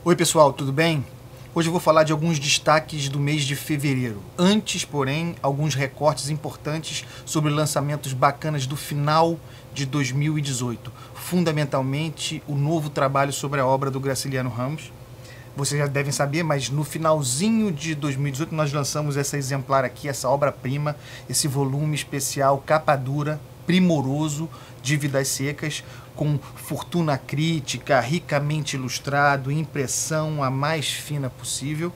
Oi pessoal, tudo bem? Hoje eu vou falar de alguns destaques do mês de fevereiro. Antes, porém, alguns recortes importantes sobre lançamentos bacanas do final de 2018. Fundamentalmente, o novo trabalho sobre a obra do Graciliano Ramos. Vocês já devem saber, mas no finalzinho de 2018 nós lançamos essa exemplar aqui, essa obra-prima, esse volume especial, capa dura, primoroso, de Vidas Secas, com fortuna crítica, ricamente ilustrado, impressão a mais fina possível.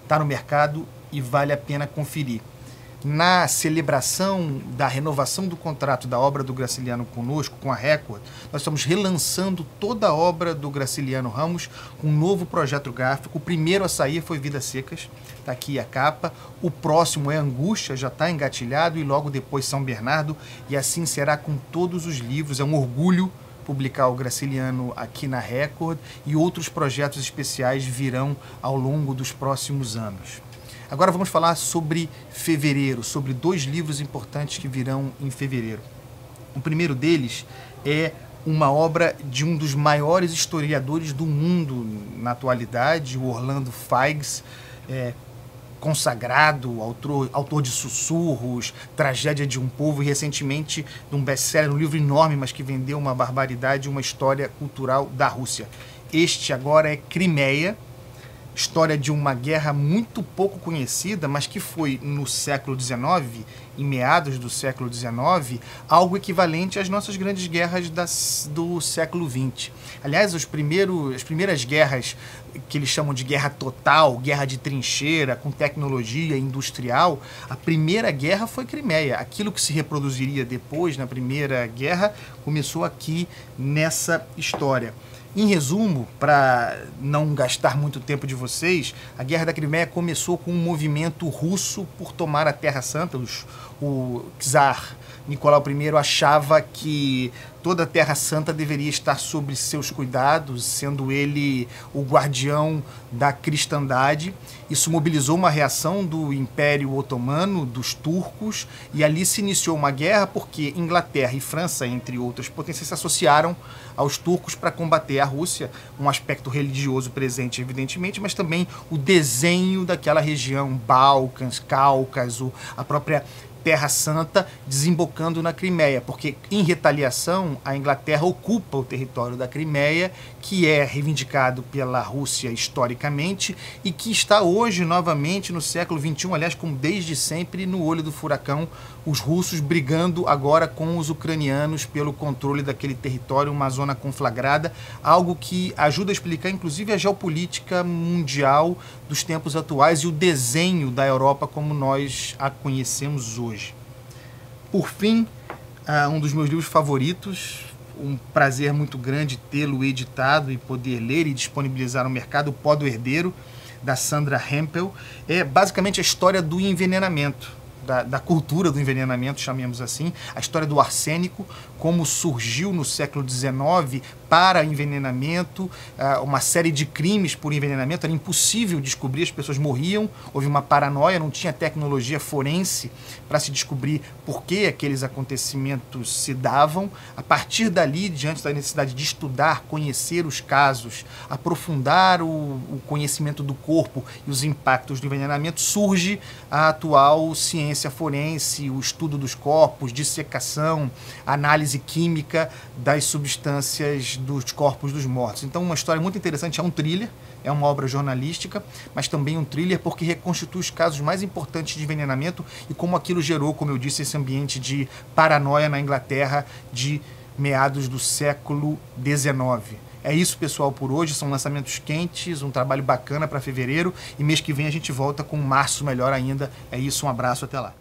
Está no mercado e vale a pena conferir. Na celebração da renovação do contrato da obra do Graciliano conosco, com a Record, nós estamos relançando toda a obra do Graciliano Ramos com um novo projeto gráfico. O primeiro a sair foi Vidas Secas, está aqui a capa. O próximo é Angústia, já está engatilhado, e logo depois São Bernardo, e assim será com todos os livros. É um orgulho publicar o Graciliano aqui na Record, e outros projetos especiais virão ao longo dos próximos anos. Agora vamos falar sobre fevereiro, sobre dois livros importantes que virão em fevereiro. O primeiro deles é uma obra de um dos maiores historiadores do mundo na atualidade, o Orlando Figes, consagrado, autor de Sussurros, Tragédia de um Povo, e recentemente de um best-seller, um livro enorme, mas que vendeu uma barbaridade, uma história cultural da Rússia. Este agora é Crimeia, história de uma guerra muito pouco conhecida, mas que foi no século XIX, em meados do século XIX, algo equivalente às nossas grandes guerras do século XX. Aliás, as primeiras guerras que eles chamam de guerra total, guerra de trincheira, com tecnologia industrial, a primeira guerra foi Crimeia. Aquilo que se reproduziria depois, na primeira guerra, começou aqui nessa história. Em resumo, para não gastar muito tempo de vocês, a Guerra da Crimeia começou com um movimento russo por tomar a Terra Santa. O czar Nicolau I achava que toda a Terra Santa deveria estar sob seus cuidados, sendo ele o guardião da cristandade. Isso mobilizou uma reação do Império Otomano, dos turcos, e ali se iniciou uma guerra porque Inglaterra e França, entre outras potências, se associaram aos turcos para combater a Rússia, um aspecto religioso presente, evidentemente, mas também o desenho daquela região, Balcãs, Cáucaso, a própria Terra Santa, desembocando na Crimeia, porque em retaliação a Inglaterra ocupa o território da Crimeia, que é reivindicado pela Rússia historicamente e que está hoje novamente no século XXI, aliás, como desde sempre, no olho do furacão, os russos brigando agora com os ucranianos pelo controle daquele território, uma zona conflagrada, algo que ajuda a explicar inclusive a geopolítica mundial dos tempos atuais e o desenho da Europa como nós a conhecemos hoje. Por fim, um dos meus livros favoritos, um prazer muito grande tê-lo editado e poder ler e disponibilizar no mercado, O Pó do Herdeiro, da Sandra Hempel. É basicamente a história do envenenamento, da cultura do envenenamento, chamemos assim, a história do arsênico, como surgiu no século XIX para envenenamento, uma série de crimes por envenenamento. Era impossível descobrir, as pessoas morriam, houve uma paranoia, não tinha tecnologia forense para se descobrir por que aqueles acontecimentos se davam. A partir dali, diante da necessidade de estudar, conhecer os casos, aprofundar o conhecimento do corpo e os impactos do envenenamento, surge a atual ciência forense, o estudo dos corpos, dissecação, análise química das substâncias dos corpos dos mortos. Então, uma história muito interessante, é um thriller, é uma obra jornalística, mas também um thriller porque reconstitui os casos mais importantes de envenenamento e como aquilo gerou, como eu disse, esse ambiente de paranoia na Inglaterra de meados do século XIX. É isso, pessoal, por hoje. São lançamentos quentes, um trabalho bacana para fevereiro, e mês que vem a gente volta com março melhor ainda. É isso, um abraço, até lá.